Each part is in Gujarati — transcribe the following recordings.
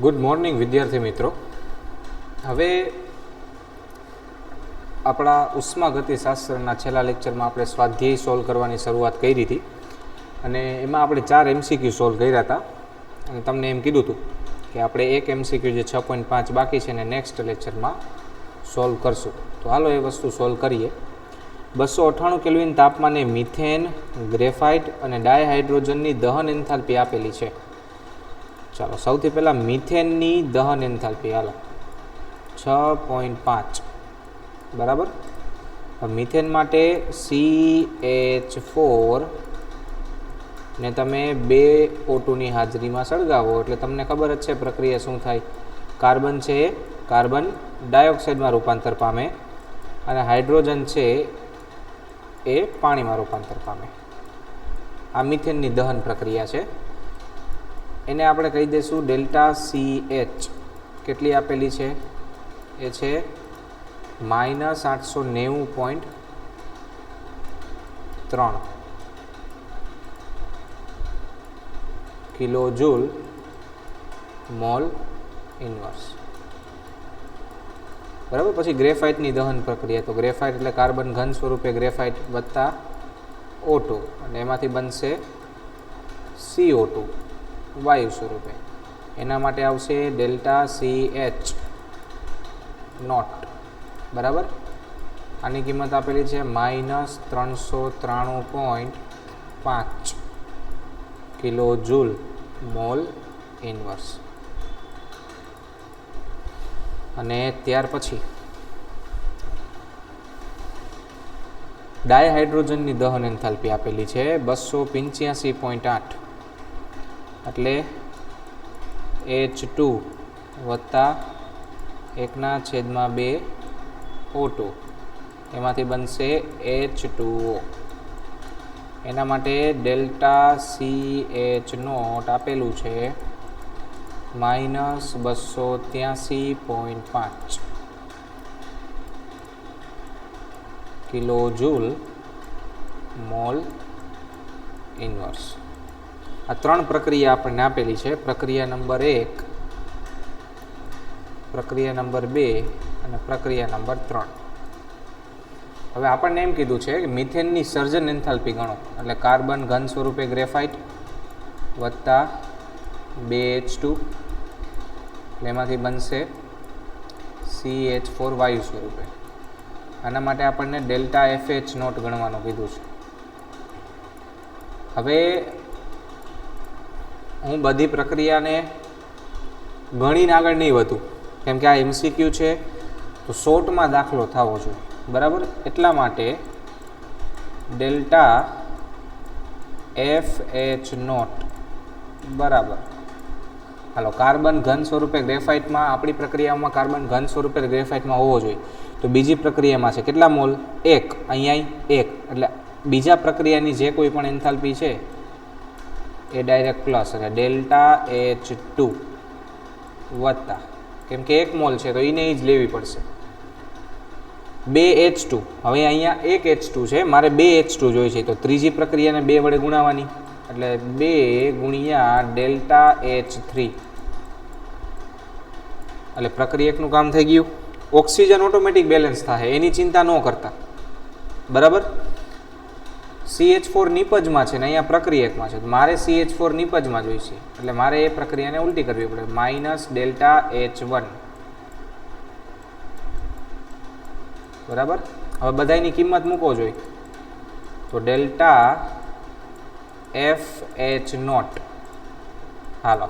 ગુડ મોર્નિંગ વિદ્યાર્થી મિત્રો. હવે આપણા ઉષ્માગતિશાસ્ત્રના છેલ્લા લેક્ચરમાં આપણે સ્વાધ્યાય સોલ્વ કરવાની શરૂઆત કરી હતી અને એમાં આપણે 4 MCQ સોલ્વ કર્યા હતા અને તમને એમ કીધું હતું કે આપણે એક MCQ જે 6.5 બાકી છે ને નેક્સ્ટ લેક્ચરમાં સોલ્વ કરશું. તો હાલો એ વસ્તુ સોલ્વ કરીએ. 298 કેલ્વિન તાપમાને મિથેન, ગ્રેફાઇટ અને ડાયહાઇડ્રોજનની દહન એન્થાલ્પી આપેલી છે. ચાલો સૌથી પહેલાં મિથેનની દહન એન્થાલ્પી હાલો 6.5 બરાબર. મિથેન માટે CH4 ને તમે 2 O2ની હાજરીમાં સળગાવો એટલે તમને ખબર જ છે પ્રક્રિયા શું થાય. કાર્બન છે એ કાર્બન ડાયોક્સાઇડમાં રૂપાંતર પામે અને હાઇડ્રોજન છે એ પાણીમાં રૂપાંતર પામે. આ મિથેનની દહન પ્રક્રિયા છે. એને આપણે કહી દઈશું ડેલ્ટા CH. કેટલી આપેલી છે? એ છે -890.3 કિલોજૂલ મોલ ઇન્વર્સ. બરાબર. પછી ગ્રેફાઇટની દહન પ્રક્રિયા. તો ગ્રેફાઇટ એટલે કાર્બન ઘન સ્વરૂપે ગ્રેફાઇટ વત્તા O2 અને એમાંથી બનશે CO2 વાયુ સ્વરૂપે. એના માટે આવશે ડેલ્ટા CH નોટ. બરાબર. આની કિંમત આપેલી છે -393.5 કિલોજૂલ મોલ ઇન્વર્સ. અને ત્યાર પછી ડાયહાઇડ્રોજનની દહન એન્થાલ્પી આપેલી છે 285.8 એટલે H2 વત્તા 1/2 O2 એમાંથી બનશે H2O. એના માટે ડેલ્ટા CH નોટ આપેલું છે -283.5 કિલોજૂલ મોલ ઇન્વર્સ. આ 3 પ્રક્રિયા આપણને આપેલી છે. પ્રક્રિયા નંબર 1, પ્રક્રિયા નંબર 2 અને પ્રક્રિયા નંબર 3. હવે આપણને એમ કીધું છે કે મિથેનની સર્જન એન્થાલ્પી ગણો. એટલે કાર્બન ઘન સ્વરૂપે ગ્રેફાઇટ વત્તા 2H2 એટલે એમાંથી બનશે CH4 વાયુ સ્વરૂપે. આના માટે આપણને ડેલ્ટા FH નોટ ગણવાનું કીધું છે. હવે હું બધી પ્રક્રિયાને ગણીને આગળ નહીં વધું કેમ કે આ MCQ છે તો શોર્ટમાં દાખલો થવો જોઈએ. બરાબર. એટલા માટે ડેલ્ટા FH નોટ બરાબર. હાલો કાર્બન ઘન સ્વરૂપે ગ્રેફાઇટમાં આપણી પ્રક્રિયામાં કાર્બન ઘન સ્વરૂપે ગ્રેફાઇટમાં હોવો જોઈએ. તો બીજી પ્રક્રિયામાં છે કેટલા મોલ? 1. અહીંયા 1 એટલે બીજા પ્રક્રિયાની જે કોઈ પણ એન્થાલ્પી છે એ ડાયરેક્ટ પ્લસ અને ડેલ્ટા H2 વત્તા કેમ કે 1 મોલ છે તો એને જ લેવી પડશે 2H2. હવે અહીંયા 1 H2 છે, મારે 2H2 જોઈએ છે તો ત્રીજી પ્રક્રિયાને 2 વડે ગુણાવવાની એટલે 2 ગુણ્યા ડેલ્ટા H3 એટલે પ્રક્રિયા એકનું કામ થઈ ગયું. ઓક્સિજન ઓટોમેટિક બેલેન્સ થાય એની ચિંતા ન કરતા. બરાબર. CH4 નિપજમાં છે ને અહીંયા પ્રક્રિયકમાં છે તો મારે CH4 નિપજમાં જોઈશે એટલે મારે એ પ્રક્રિયાને ઉલટી કરવી પડે -ડેલ્ટા H1. બરાબર. હવે બધાની કિંમત મૂકો જોઈએ તો ડેલ્ટા FH નોટ. હાલો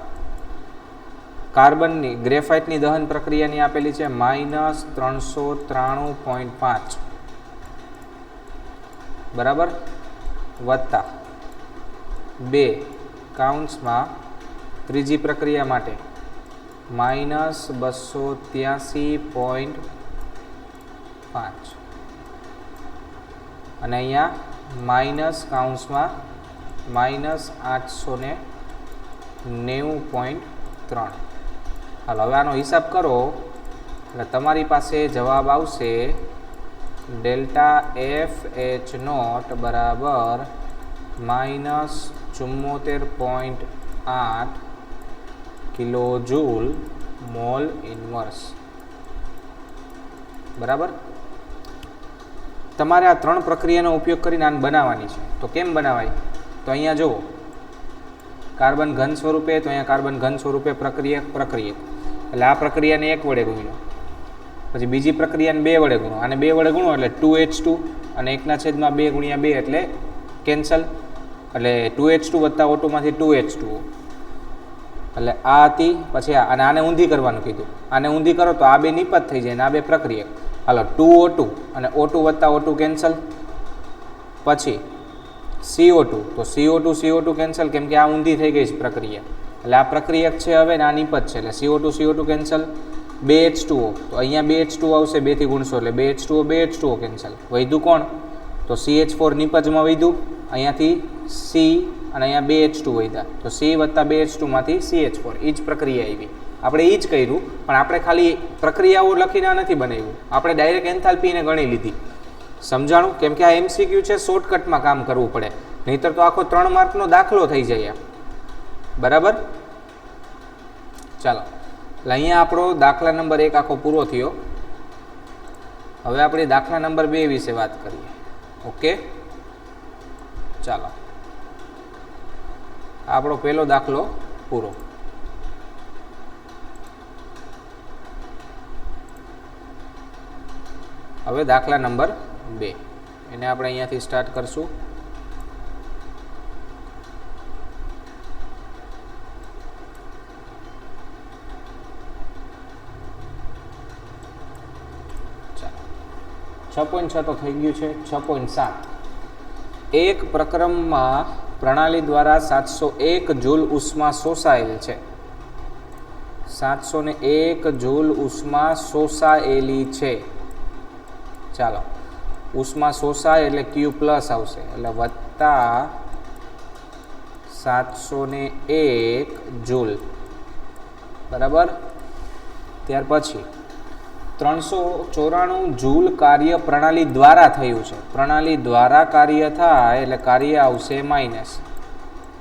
કાર્બનની ગ્રેફાઇટની દહન પ્રક્રિયાની આપેલી છે -393.5 બરાબર વત્તા 2 કાઉન્સમાં ત્રીજી પ્રક્રિયા માટે -283.5 અને અહીંયા માઇનસ કાઉન્સમાં -890.3. હાલ હવે આનો હિસાબ કરો એટલે તમારી પાસે જવાબ આવશે ડેલ્ટા FH નોટ બરાબર -74.8 કિલોજૂલ મોલ ઇન્વર્સ. બરાબર. તમારે આ 3 પ્રક્રિયાનો ઉપયોગ કરીને આને બનાવવાની છે. તો કેમ બનાવાય? તો અહીંયા જુઓ, કાર્બન ઘન સ્વરૂપે, તો અહીંયા કાર્બન ઘન સ્વરૂપે પ્રક્રિયક એટલે આ પ્રક્રિયાને 1 વડે ગુણ્યો, પછી બીજી પ્રક્રિયાને 2 વડે ગુણો, અને 2 વડે ગુણો એટલે 2H2 અને 1/2 ગુણ્યા 2 એટલે કેન્સલ, એટલે 2H2 વત્તા O2 માંથી 2H2O. એટલે આ હતી. પછી અને આને ઊંધી કરવાનું કીધું. આને ઊંધી કરો તો આ બે નિપત થઈ જાય અને આ બે પ્રક્રિયક. હાલો, 2O2 અને O2 વત્તા O2 કેન્સલ, પછી CO2, તો CO2 કેન્સલ, કેમ કે આ ઊંધી થઈ ગઈ છે પ્રક્રિયા, એટલે આ પ્રક્રિયક છે હવે ને આ નિપત છે, એટલે CO2 કેન્સલ. 2H2O, તો અહીંયા 2H2O આવશે, 2 થી ગુણશો એટલે 2H2O કેન્સલ. વધ્યું કોણ? તો CH4 નિપજમાં વધ્યું, અહીંયાથી C અને અહીંયા 2H2 વધ્યા, તો C વત્તા 2H2 માંથી CH4. એ જ પ્રક્રિયા આવી. આપણે એ જ કર્યું, પણ આપણે ખાલી પ્રક્રિયાઓ લખીને નથી બનાવ્યું, આપણે ડાયરેક્ટ એન્થાલ્પીને ગણી લીધી. સમજાણું? કેમ કે આ MCQ છે, શોર્ટકટમાં કામ કરવું પડે, નહીતર તો આખો 3 માર્કનો દાખલો થઈ જાય. બરાબર. ચાલો, એટલે અહીંયા આપણો દાખલા નંબર 1 આખો પૂરો થયો. હવે આપણે દાખલા નંબર 2 વિશે વાત કરીએ. ઓકે, ચાલો, આપણો પહેલો દાખલો પૂરો. હવે દાખલા નંબર 2, એને આપણે અહીંયાથી સ્ટાર્ટ કરશું. ચાલો, 6.6 તો થઈ ગયું છે. 6.7, એક પ્રક્રમમાં પ્રણાલી દ્વારા 701 જૂલ ઉષ્મા શોષાયેલ છે. 701 જૂલ ઉષ્મા શોષાયેલી છે. ચાલો, ઉષ્મા શોષાય એટલે Q પ્લસ આવશે, એટલે વત્તા 701 જૂલ. બરાબર. ત્યાર પછી 394 જૂલ કાર્ય પ્રણાલી દ્વારા થયું છે. પ્રણાલી દ્વારા કાર્ય થાય એટલે કાર્ય આવશે માઇનસ.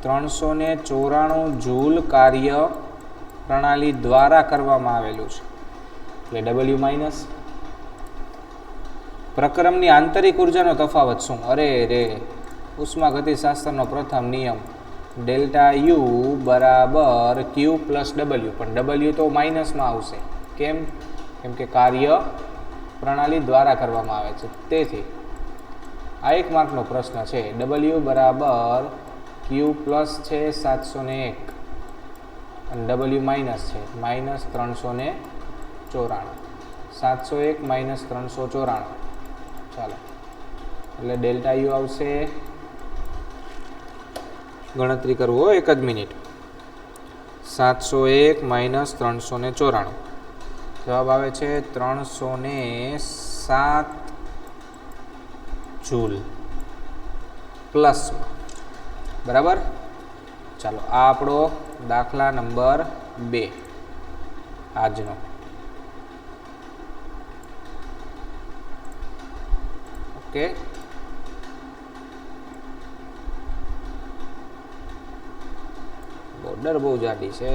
394 જૂલ કાર્ય પ્રણાલી દ્વારા કરવામાં આવેલું છે, એટલે W માઇનસ. પ્રક્રમની આંતરિક ઉર્જાનો તફાવત શું? અરે રે, ઉષ્માગતિશાસ્ત્રનો પ્રથમ નિયમ, ડેલ્ટા U બરાબર Q પ્લસ W, પણ W તો માઇનસમાં આવશે. કેમ? કેમ કે કાર્ય પ્રણાલી દ્વારા કરવામાં આવે છે. તેથી આ 1 માર્કનો પ્રશ્ન છે. W બરાબર Q પ્લસ છે 701 અને W માઇનસ છે, માઇનસ 394. 701 માઇનસ 394. ચાલો, એટલે ડેલ્ટા U આવશે, ગણતરી કરવું હોય 1 જ મિનિટ. 701 માઇનસ 394, જવાબ આવે છે 307 જૂલ પ્લસ. બરાબર. ચાલો, આ આપણો દાખલા નંબર 2 આજનો. ઓકે, બોર્ડર બહુ જાડી છે.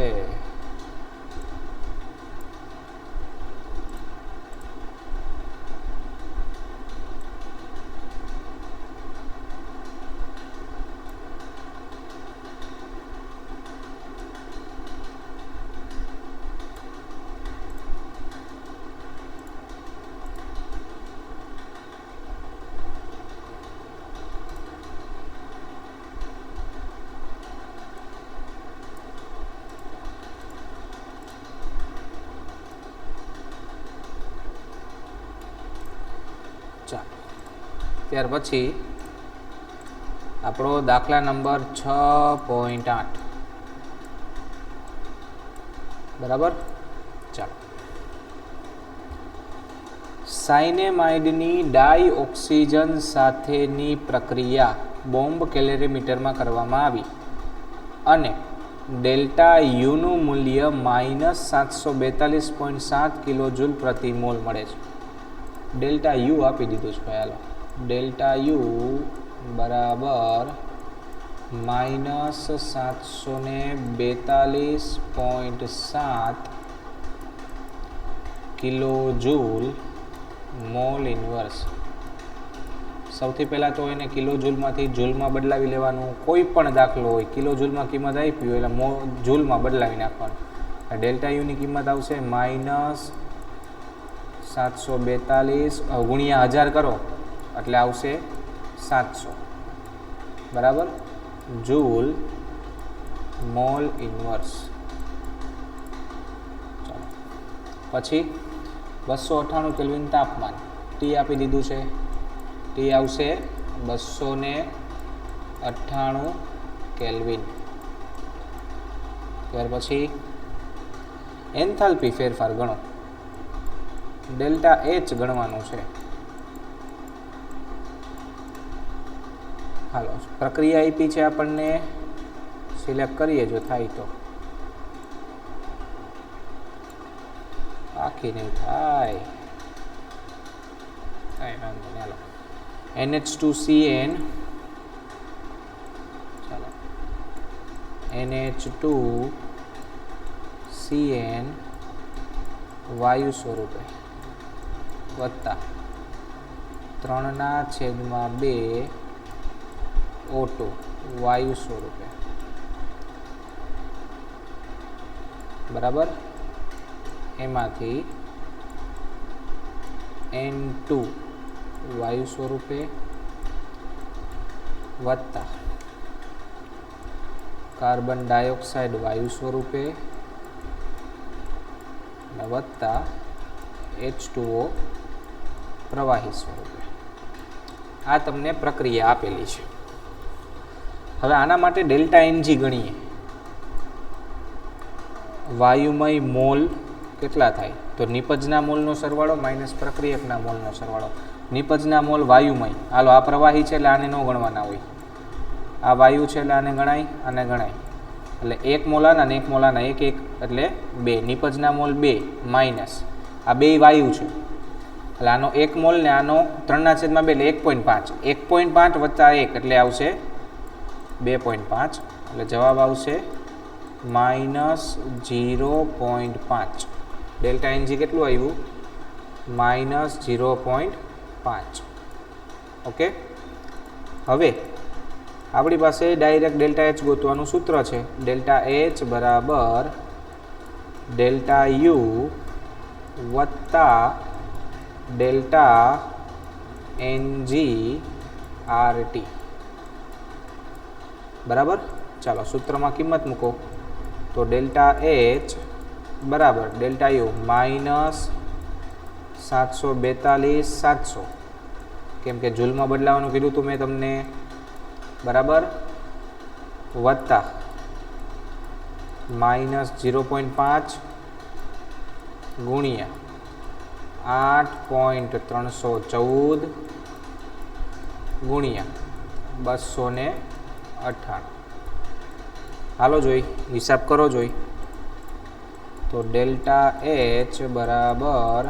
ત્યાર પછી આપણો દાખલા નંબર 6.8. બરાબર. ચાલો, સાયનેમાઇડની ડાયઓક્સિજન સાથેની પ્રક્રિયા બોમ્બ કેલરીમીટરમાં કરવામાં આવી અને ડેલ્ટા યુનું મૂલ્ય -742.7 કિલોજૂલ પ્રતિ મોલ મળે છે. ડેલ્ટા યુ આપી દીધું છે ભાઈ. હાલો, ડેલ્ટા યુ બરાબર -742.7 કિલો જૂલ મોલ ઇન્વર્સ. સૌથી પહેલાં તો એને કિલો જૂલમાંથી જૂલમાં બદલાવી લેવાનું. કોઈ પણ દાખલો હોય કિલો જૂલમાં કિંમત આપી હોય એટલે જૂલમાં બદલાવી નાખવાનું. ડેલ્ટા યુની કિંમત આવશે -742 ગુણ્યા 1000 કરો એટલે આવશે 700 બરાબર જૂલ મોલ ઇન્વર્સ. ચાલો પછી 298 કેલ્વિન તાપમાન ટી આપી દીધું છે. ટી આવશે 298 કેલ્વિન. ત્યાર પછી એન્થાલ્પી ફેરફાર ગણો. ડેલ્ટા એચ ગણવાનું છે. હાલો પ્રક્રિયા આપી છે આપણને, સિલેક્ટ કરીએ જો થાય તો. આખી નહીં થાય કાંઈ વાંધો નહીં. હાલો NH2CN, ચાલો NH2CN વાયુ સ્વરૂપે વત્તા 3/2 O2 વાયુ સ્વરૂપે બરાબર. એમાંથી N2 વાયુ સ્વરૂપે વત્તા કાર્બન ડાયોક્સાઇડ વાયુ સ્વરૂપે અને વત્તા H2O પ્રવાહી સ્વરૂપે. આ તમને પ્રક્રિયા આપેલી છે. હવે આના માટે ડેલ્ટા એનજી ગણીએ. વાયુમય મોલ કેટલા થાય તો નિપજના મોલનો સરવાળો માઇનસ પ્રક્રિયકના મોલનો સરવાળો. નિપજના મોલ વાયુમય, હાલો આ પ્રવાહી છે એટલે આને ન ગણવાના હોય. આ વાયુ છે એટલે આને ગણાય, આને ગણાય. એટલે 1 મોલાના અને 1 મોલાના 1 1 એટલે 2. નિપજના મોલ 2 માઇનસ આ 2 વાયુ છે એટલે આનો 1 મોલ ને આનો 3/2 એટલે 1.5. 1.5 વત્તા 1 એટલે આવશે 2.5 એટલે જવાબ આવશે -0.5. ડેલ્ટા એનજી કેટલું આવ્યું? -0.5. ઓકે. હવે આપણી પાસે ડાયરેક્ટ ડેલ્ટા એચ ગોતવાનું સૂત્ર છે. ડેલ્ટા એચ બરાબર ડેલ્ટા યુ વત્તા ડેલ્ટા એનજી આરટી બરાબર. ચાલો સૂત્રમાં કિંમત મૂકો તો ડેલ્ટા એચ બરાબર ડેલ્ટા યુ -742/700 કેમ કે જૂલમાં બદલાવાનું કીધું હતું મેં તમને બરાબર વત્તા -0.5 ગુણ્યા 8.314 ગુણ્યા 298. હાલો જોઈ હિસાબ કરો જોઈ તો ડેલ્ટા એચ બરાબર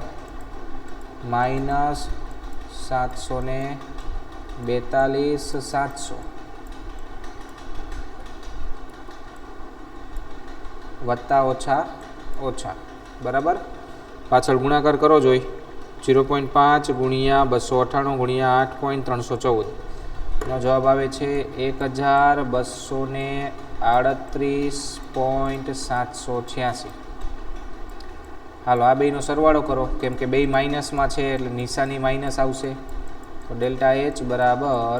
-742/700 વત્તા ઓછા ઓછા બરાબર. પાછળ ગુણાકાર કરો જોઈ 0.5 ગુણ્યા 298 ગુણ્યા 8.314 નો જવાબ આવે છે 1238.786. હાલો આ બેયનો સરવાળો કરો કેમ કે બે માઇનસમાં છે એટલે નિશાની માઇનસ આવશે. તો ડેલ્ટા એચ બરાબર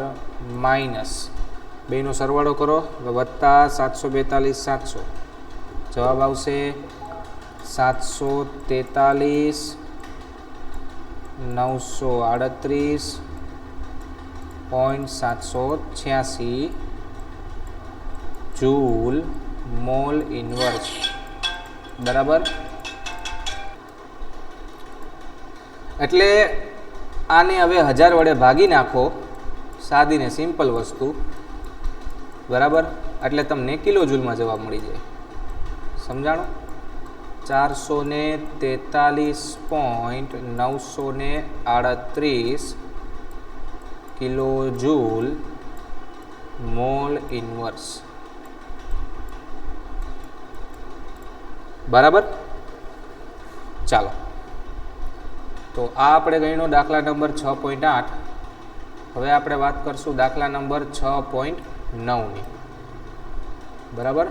માઇનસ બેયનો સરવાળો કરો વત્તા 742/700 જવાબ આવશે 743,938.786 જૂલ મોલ ઇન્વર્સ બરાબર. એટલે આને હવે 1000 વડે ભાગી નાખો, સાદી ને સિમ્પલ વસ્તુ બરાબર. એટલે તમને કિલો જૂલમાં જવાબ મળી જાય. સમજાણું? 443.938 કિલો જૂલ મોલ ઇનવર્સ. બરાબર. ચાલો, તો આ આપણે ગણ્યો દાખલા નંબર 6.8. હવે આપણે વાત કરશું દાખલા નંબર 6.9ની. બરાબર.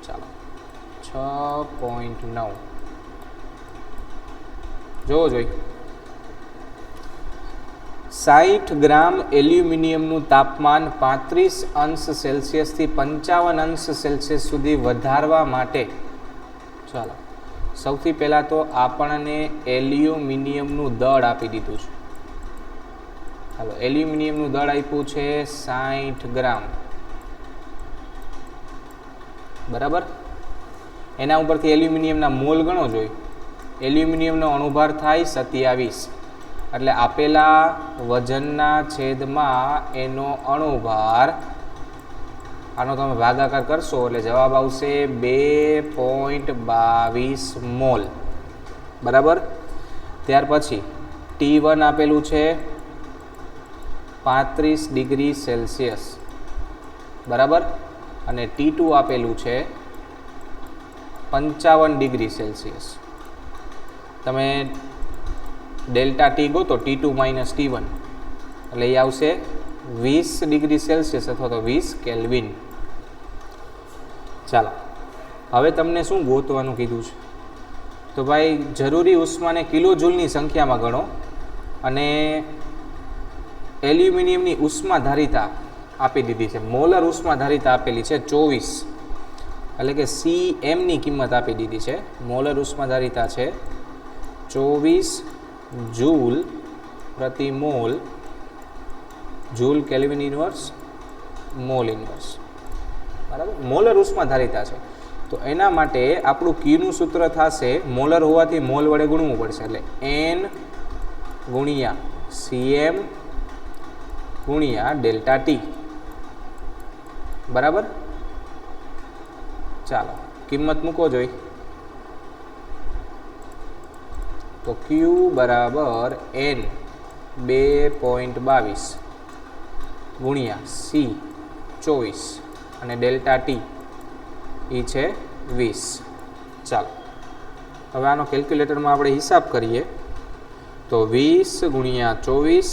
ચાલો, 6.9 જોવો જોઈ. 60 ગ્રામ એલ્યુમિનિયમનું તાપમાન 35 અંશ સેલ્સિયસથી 55 અંશ સેલ્સિયસ સુધી વધારવા માટે, ચાલો સૌથી પહેલાં તો આપણને એલ્યુમિનિયમનું દળ આપી દીધું છે. ચાલો, એલ્યુમિનિયમનું દળ આપ્યું છે 60 ગ્રામ. બરાબર. એના ઉપરથી એલ્યુમિનિયમના મોલ ગણો જોઈ. એલ્યુમિનિયમનો અણુભાર થાય 27, એટલે આપેલા વજનના છેદમાં એનો અણુભાર, આનો તમે ભાગાકાર કરશો એટલે જવાબ આવશે 2.22 મોલ. બરાબર. ત્યાર પછી T1 આપેલું છે 35 ડિગ્રી સેલ્સિયસ. બરાબર. અને T2 આપેલું છે 55 ડિગ્રી સેલ્સિયસ. તમે ડેલ્ટા ટી ગોતો, T2 માઇનસ T1, એટલે એ આવશે 20 ડિગ્રી સેલ્સિયસ અથવા તો 20 કેલ્વિન. ચાલો, હવે તમને શું ગોતવાનું કીધું છે? તો ભાઈ જરૂરી ઉષ્માને કિલો જૂલની સંખ્યામાં ગણો અને એલ્યુમિનિયમની ઉષ્મા ધારિતા આપી દીધી છે. મોલર ઉષ્મા ધારિતા આપેલી છે 24, એટલે કે CMની કિંમત આપી દીધી છે. મોલર ઉષ્મા ધારિતા છે 24 જૂલ પ્રતિ mall. Joule kelvin inverse mall inverse. બરાબર. મોલર ઉષ્મા ધારિતા છે, તો એના માટે આપણું ક્યુનું સૂત્ર થશે, મોલર હોવાથી મોલ વડે ગુણવું પડશે, એટલે N ગુણ્યા CM ગુણ્યા ડેલ્ટા ટી. બરાબર. ચાલો, કિંમત મૂકો જોઈ. તો Q બરાબર N 2.22 ગુણ્યા C 24 અને ડેલ્ટા ટી એ છે 20. ચાલો, હવે આનો કેલ્ક્યુલેટરમાં આપણે હિસાબ કરીએ તો 20 ગુણ્યા 24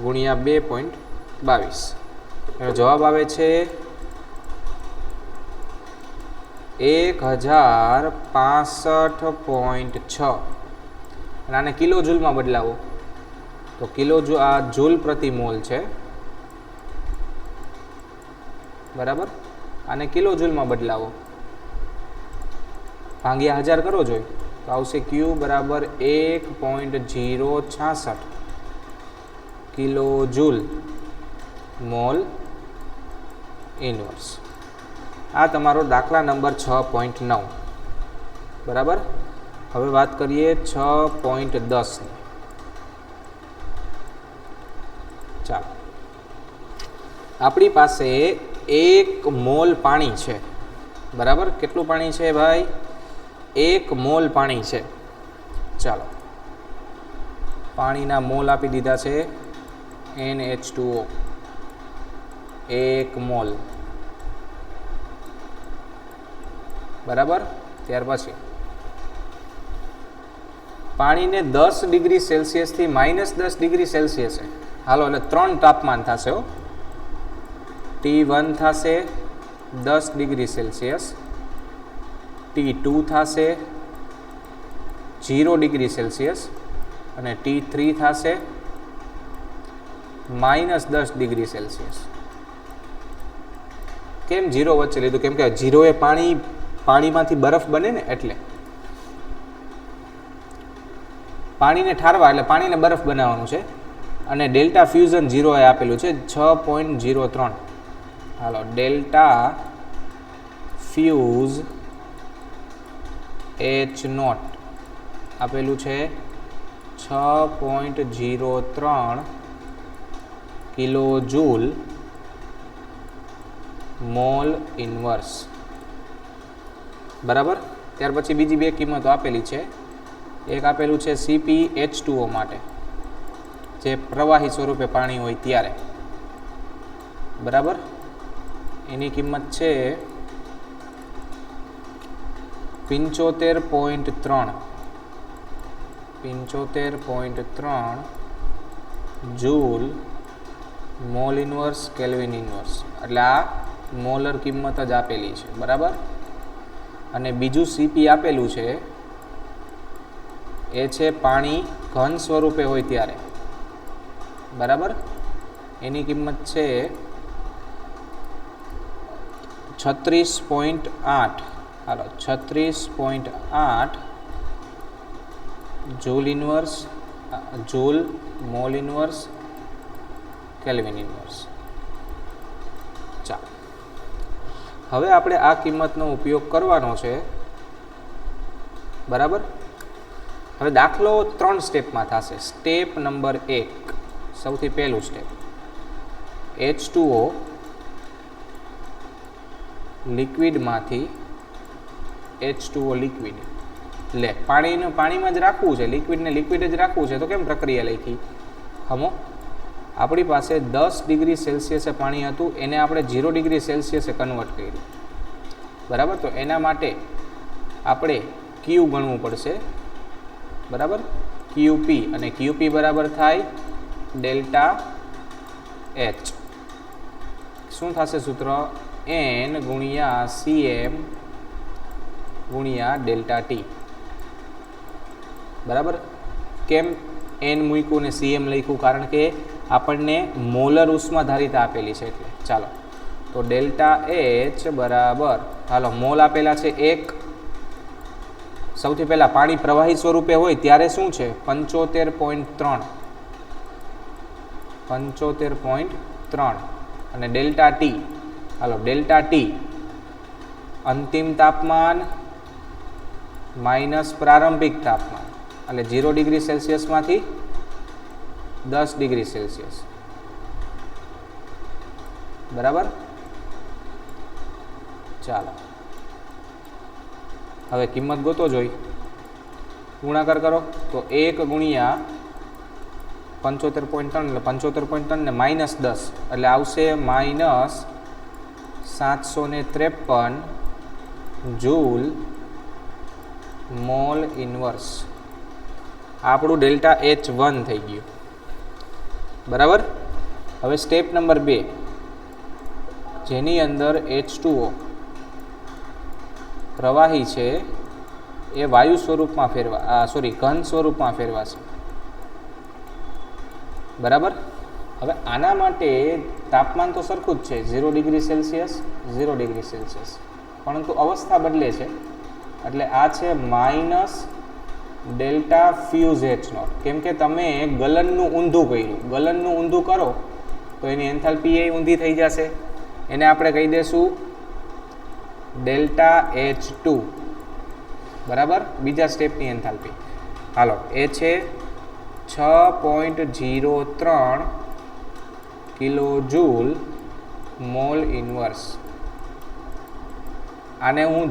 ગુણ્યા 2.22 એનો જવાબ આવે છે 1065.6. અને આને કિલો જૂલમાં બદલાવો તો કિલો આ જૂલ પ્રતિ મોલ છે. બરાબર. આને કિલો જૂલમાં બદલાવો, ભાગ્યા 1000 કરો જોઈ તો આવશે Q બરાબર 1.066 કિલો જૂલ મોલ ઇનવર્સ. આ તમારો દાખલા નંબર 6.9. બરાબર. હવે વાત કરીએ 6.10ની. ચાલો, આપણી પાસે 1 મોલ પાણી છે. બરાબર. કેટલું પાણી છે ભાઈ? 1 મોલ પાણી છે. ચાલો, પાણીના મોલ આપી દીધા છે NH2O 1 મોલ. બરાબર. ત્યાર પછી પાણીને 10 ડિગ્રી સેલ્સિયસથી -10 ડિગ્રી સેલ્સિયસે, હાલો એટલે 3 તાપમાન થશે. T1 થશે 10 ડિગ્રી સેલ્સિયસ, T2 થશે 0 ડિગ્રી સેલ્સિયસ અને T3 થશે -10 ડિગ્રી સેલ્સિયસ. કેમ 0 વચ્ચે લીધું? કેમ કે 0 એ પાણીમાંથી બરફ બને ને, એટલે પાણીને ઠારવા એટલે પાણીને બરફ બનાવવાનું છે. અને ડેલ્ટા ફ્યુઝન 0 એ આપેલું છે 6.03. હાલો, ડેલ્ટા ફ્યુઝ H0 આપેલું છે 6.03 કિલો જૂલ મોલ ઇનવર્સ. બરાબર. ત્યાર પછી બીજી 2 કિંમતો આપેલી છે. એક આપેલું છે CpH2O માટે, જે પ્રવાહી સ્વરૂપે પાણી હોય ત્યારે, બરાબર, એની કિંમત છે 75.3 joule mall inverse kelvin inverse, એટલે આ મોલર કિંમત જ આપેલી છે. બરાબર, અને બીજું સીપી આપેલું છે એ છે પાણી ઘન સ્વરૂપે હોય ત્યારે. બરાબર, એની કિંમત છે 36.8. હાલો, 36.8 joule mall inverse kelvin inverse. ચાલો, હવે આપણે આ કિંમતનો ઉપયોગ કરવાનો છે. બરાબર, હવે દાખલો 3 સ્ટેપમાં થશે. સ્ટેપ નંબર 1, સૌથી પહેલું સ્ટેપ, H2O લિક્વિડમાંથી H2O લિક્વિડ લે. પાણીમાં જ રાખવું છે, લિક્વિડને લિક્વિડ જ રાખવું છે, તો કેમ પ્રક્રિયા લખી? હમો, આપણી પાસે 10 ડિગ્રી સેલ્સિયસે પાણી હતું, એને આપણે 0 ડિગ્રી સેલ્સિયસે કન્વર્ટ કર્યું. બરાબર, તો એના માટે આપણે ક્યુ ગણવું પડશે. બરાબર, ક્યુપી, અને ક્યુપી બરાબર થાય ડેલ્ટા એચ. શું થશે સૂત્ર? એન ગુણ્યા સીએમ ગુણ્યા ડેલ્ટા ટી. બરાબર, કેમ એન મૂક્યું ને સીએમ લખ્યું? કારણ કે આપણને મોલર ઉષ્માધારિતા આપેલી છે એટલે. ચાલો, તો ડેલ્ટા એચ બરાબર, હાલો મોલ આપેલા છે 1. સૌથી પહેલાં પાણી પ્રવાહી સ્વરૂપે હોય ત્યારે શું છે? 75.3. અને ડેલ્ટા ટી, હાલો ડેલ્ટા ટી અંતિમ તાપમાન માઇનસ પ્રારંભિક તાપમાન, એટલે 0 ડિગ્રી સેલ્સિયસમાંથી 10 ડિગ્રી સેલ્સિયસ. બરાબર, ચાલો હવે કિંમત ગોતો જોઈ, ગુણાકાર કરો તો 1 ગુણ્યા 75.3 એટલે 75.3 ને -10 એટલે આવશે -753 જૂલ મોલ ઇન્વર્સ. આપણું ડેલ્ટા H1 થઈ ગયું. બરાબર, હવે સ્ટેપ નંબર 2, જેની અંદર H2O પ્રવાહી છે એ વાયુ સ્વરૂપમાં ઘન સ્વરૂપમાં ફેરવાશે. બરાબર, હવે આના માટે તાપમાન તો સરખું જ છે, 0 ડિગ્રી સેલ્સિયસ 0 ડિગ્રી સેલ્સિયસ, પરંતુ અવસ્થા બદલે છે. એટલે આ છે માઇનસ ડેલ્ટા ફ્યુઝ H0, કેમ કે તમે ગલનનું ઊંધું કર્યું. ગલનનું ઊંધું કરો તો એની એન્થાલ્પી એ ઊંધી થઈ જશે. એને આપણે કહી દઈશું ડેલ્ટા H2. બરાબર, બીજા સ્ટેપની એન્થાલ્પી. હાલો, એ છે 6.03 કિલો જૂલ મોલ ઇન્વર્સ. આને હું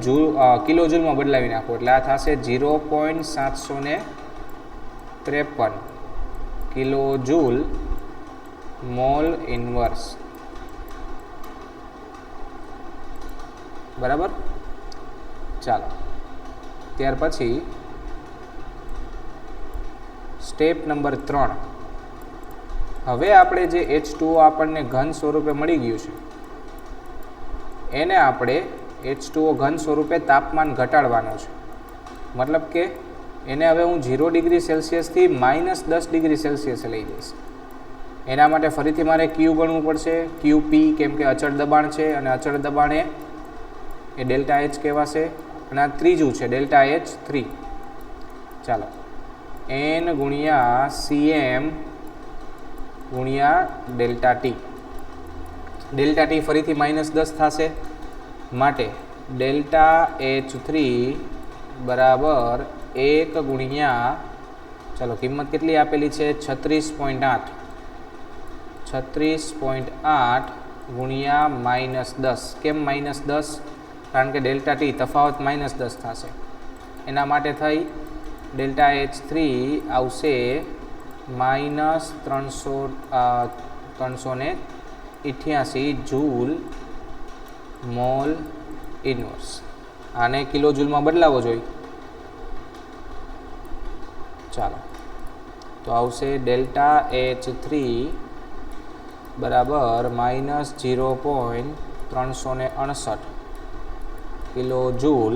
કિલો જૂલમાં બદલાવી નાખું એટલે આ થશે 0.753 કિલો જૂલ મોલ ઇન્વર્સ. બરાબર, ચાલો ત્યાર પછી સ્ટેપ નંબર 3. હવે આપણે જે H2O આપણને ઘન સ્વરૂપે મળી ગયું છે એને આપણે H2O ઘન સ્વરૂપે તાપમાન ઘટાડવાનું છે. મતલબ કે એને હવે હું 0 ડિગ્રી સેલ્સિયસથી -10 ડિગ્રી સેલ્સિયસે લઈ જઈશ. એના માટે ફરીથી મારે ક્યુ ગણવું પડશે, ક્યુપી, કેમ કે અચળ દબાણ છે અને અચળ દબાણ એ ડેલ્ટા એચ કહેવાશે. અને આ ત્રીજું છે ડેલ્ટા H3. ચાલો, એન ગુણ્યા સીએમ ગુણ્યા ડેલ્ટા ટી. ડેલ્ટા ટી ફરીથી -10 થશે, માટે ડેલ્ટા H3 બરાબર 1 ગુણ્યા, ચાલો કિંમત કેટલી આપેલી છે? 36.8. 36.8 ગુણ્યા -10. કેમ -10? કારણ કે ડેલ્ટા ટી તફાવત -10 થશે. એના માટે થઈ ડેલ્ટા H3 આવશે -303 88 જૂલ મોલ ઇનવર્સ. આને કિલો જૂલમાં બદલાવો જોઈએ. ચાલો, તો આવશે ડેલ્ટા H3 બરાબર -0.368 કિલો જૂલ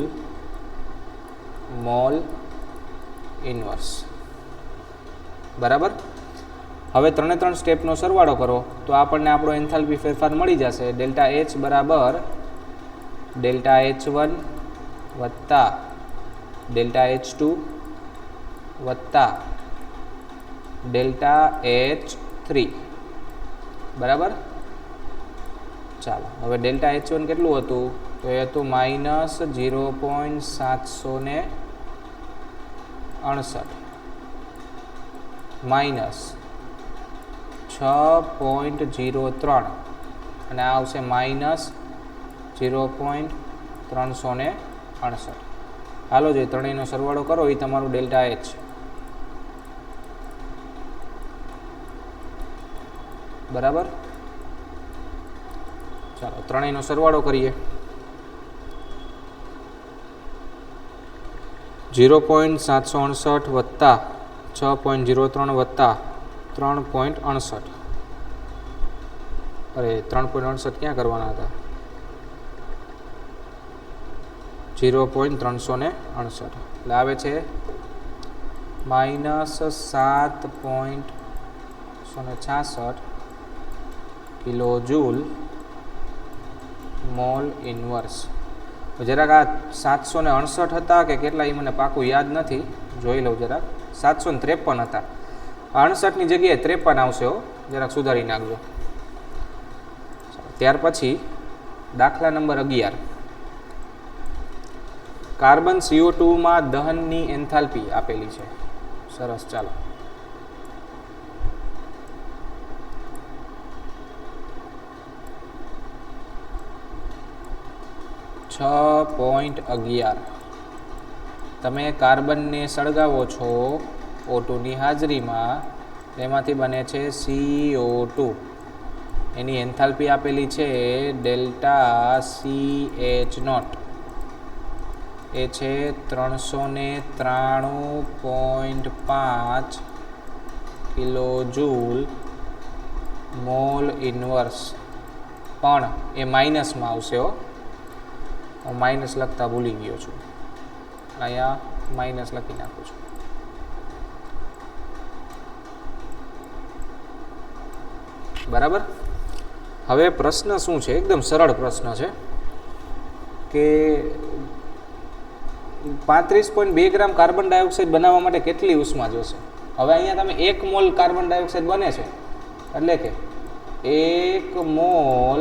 મોલ ઇનવર્સ. બરાબર. હવે 3 સ્ટેપનો સરવાળો કરો તો આપણને આપણો એન્થાલ્પી ફેરફાર મળી જશે. ડેલ્ટા H બરાબર ડેલ્ટા H1 વત્તા ડેલ્ટા H2 વત્તા ડેલ્ટા H3. બરાબર. ચાલો, હવે ડેલ્ટા H1 કેટલું હતું? તો એ હતું -0.768 માઇનસ 6.03 અને આ આવશે -0.368. હાલો જોઈએ, ત્રણેયનો સરવાળો કરો એ તમારું ડેલ્ટા H. બરાબર. ચાલો, ત્રણેયનો સરવાળો કરીએ. 0.768 વત્તા 6.03 વત્તા 3.68. અરે 3.68 ક્યાં કરવાના હતા? 0.368 એટલે આવે છે -7.66 કિલો જૂલ મોલ ઇનવર્સ. જરાક આ 768 હતા કે કેટલા એ મને પાકું યાદ નથી, જોઈ લઉં જરાક. 753 હતા. 68ની જગ્યાએ 53 આવશે. જરાક સુધારી નાખજો. ત્યાર પછી દાખલા નંબર 11. કાર્બન CO2 માં દહનની એન્થાલ્પી આપેલી છે. સરસ. ચાલો, .11 તમે કાર્બનને સળગાવો છો O2ની હાજરીમાં, તેમાંથી બને છે CO2. એની એન્થાલ્પી આપેલી છે ડેલ્ટા CH0. એ છે 393.5 કિલો જૂલ મોલ ઇનવર્સ. પણ એ માઇનસમાં આવશે. હું માઇનસ લખતા ભૂલી ગયો છું, અહીંયા માઇનસ લખી નાખું છું. બરાબર. હવે પ્રશ્ન શું છે? એકદમ સરળ પ્રશ્ન છે કે 35.2 ગ્રામ કાર્બન ડાયોક્સાઇડ બનાવવા માટે કેટલી ઉષ્મા જોશે? હવે અહીંયા તમે 1 મોલ કાર્બન ડાયોક્સાઇડ બને છે, એટલે કે 1 મોલ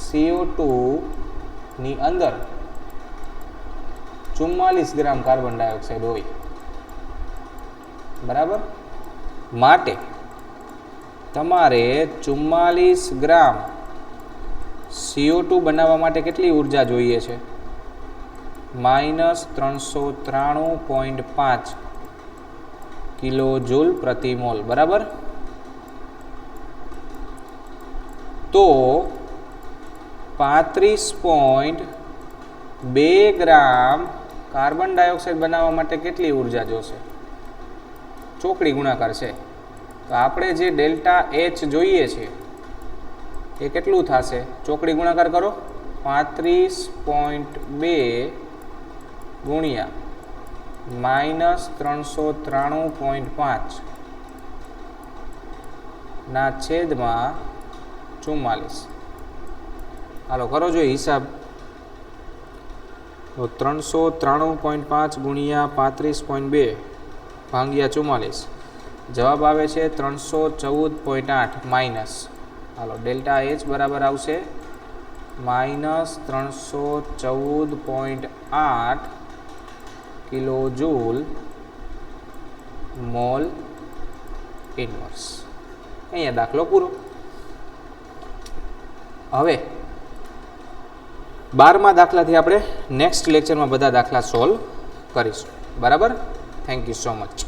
CO2 ની અંદર 44 ગ્રામ કાર્બન ડાયોક્સાઇડ હોય. બરાબર. માટે તમારે 44 ગ્રામ CO2 બનાવવા માટે કેટલી ઉર્જા જોઈએ છે? -393.5 કિલો જૂલ પ્રતિ મોલ. બરાબર. તો 35.2 ગ્રામ કાર્બન ડાયોક્સાઇડ બનાવવા માટે કેટલી ઉર્જા જોશે? ચોકડી ગુણાકાર છે. તો આપણે જે ડેલ્ટા H જોઈએ છે એ કેટલું થશે? ચોકડી ગુણાકાર કરો. 35.2 ગુણ્યા -393.5 ના છેદમાં 44. હાલો કરો જોઈએ હિસાબ. તો 393.5 ગુણ્યા 35.2 ભાગ્યા 44, જવાબ આવે છે 314.8 માઇનસ. હાલો, ડેલ્ટા H બરાબર આવશે -314.8 કિલો જૂલ મોલ ઇનવર્સ. અહીંયા દાખલો પૂરો. હવે 12મા દાખલાથી આપણે નેક્સ્ટ લેક્ચરમાં બધા દાખલા સોલ્વ કરીશું. બરાબર. Thank you so much.